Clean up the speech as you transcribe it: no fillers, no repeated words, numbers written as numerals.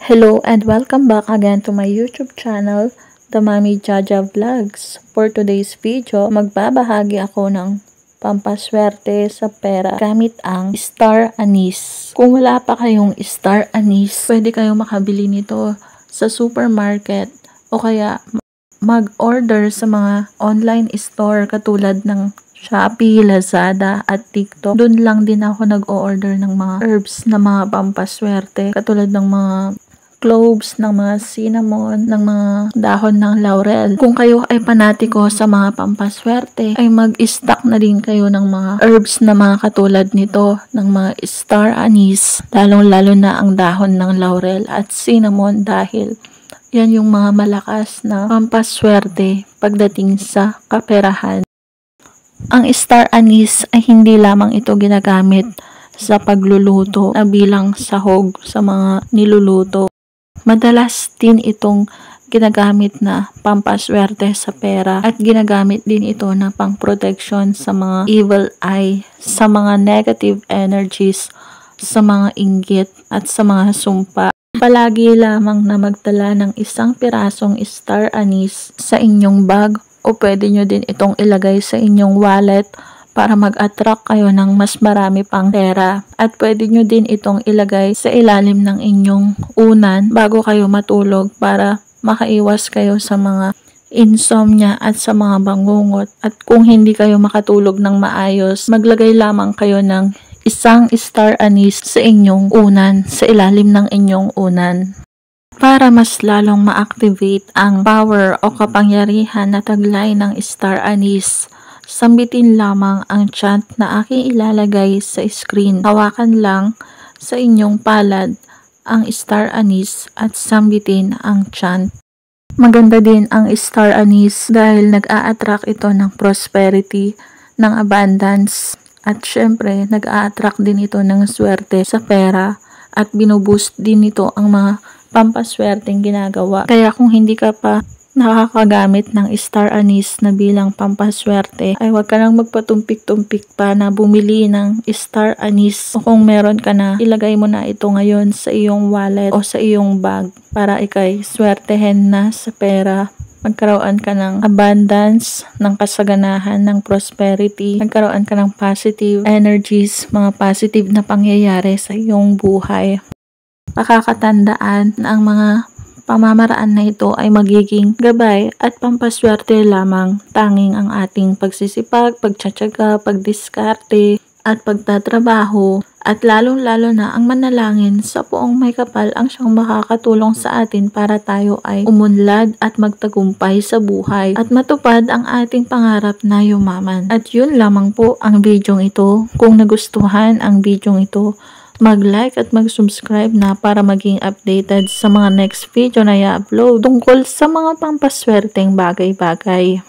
Hello and welcome back again to my YouTube channel, The Mami Jaja Vlogs. For today's video, magbabahagi ako ng pampaswerte sa pera gamit ang star anise. Kung wala pa kayong star anise, pwede kayong makabili nito sa supermarket o kaya mag-order sa mga online store katulad ng Shopee, Lazada at TikTok. Doon lang din ako nag-o-order ng mga herbs na mga pampaswerte katulad ng mga cloves, ng mga cinnamon, ng mga dahon ng laurel. Kung kayo ay panatiko sa mga pampaswerte, ay mag-stock na din kayo ng mga herbs na mga katulad nito, ng mga star anise, lalong-lalo na ang dahon ng laurel at cinnamon dahil yan yung mga malakas na pampaswerte pagdating sa kaperahan. Ang star anise ay hindi lamang ito ginagamit sa pagluluto na bilang sahog sa mga niluluto. Madalas din itong ginagamit na pampaswerte sa pera at ginagamit din ito na pang-protection sa mga evil eye, sa mga negative energies, sa mga inggit at sa mga sumpa. Palagi lamang na magdala ng isang pirasong star anise sa inyong bag o pwede nyo din itong ilagay sa inyong wallet para mag-attract kayo ng mas marami pang pera. At pwede nyo din itong ilagay sa ilalim ng inyong unan bago kayo matulog para makaiwas kayo sa mga insomnia at sa mga bangungot. At kung hindi kayo makatulog ng maayos, maglagay lamang kayo ng isang star anise sa inyong unan, sa ilalim ng inyong unan. Para mas lalong ma-activate ang power o kapangyarihan na taglay ng star anise, sambitin lamang ang chant na aking ilalagay sa screen. Hawakan lang sa inyong palad ang star anise at sambitin ang chant. Maganda din ang star anise dahil nag-a-attract ito ng prosperity, ng abundance, at syempre nag-a-attract din ito ng swerte sa pera at binuboost din nito ang mga pampaswerteng ginagawa. Kaya kung hindi ka pa nakakagamit ng star anise na bilang pampaswerte, ay huwag ka nang magpatumpik-tumpik pa na bumili ng star anise. O kung meron ka na, ilagay mo na ito ngayon sa iyong wallet o sa iyong bag para ikay swertehen na sa pera. Magkaroon ka ng abundance, ng kasaganahan, ng prosperity. Magkaroon ka ng positive energies, mga positive na pangyayari sa iyong buhay. Pakakatandaan na ang mga pamamaraan na ito ay magiging gabay at pampaswerte lamang. Tanging ang ating pagsisipag, pagtsatsaga, pagdiskarte at pagtatrabaho at lalong-lalo na ang manalangin sa Poong May Kapal ang siyang makakatulong sa atin para tayo ay umunlad at magtagumpay sa buhay at matupad ang ating pangarap na yumaman. At yun lamang po ang bidyong ito. Kung nagustuhan ang bidyong ito, mag-like at mag-subscribe na para maging updated sa mga next video na i-upload tungkol sa mga pampaswerteng bagay-bagay.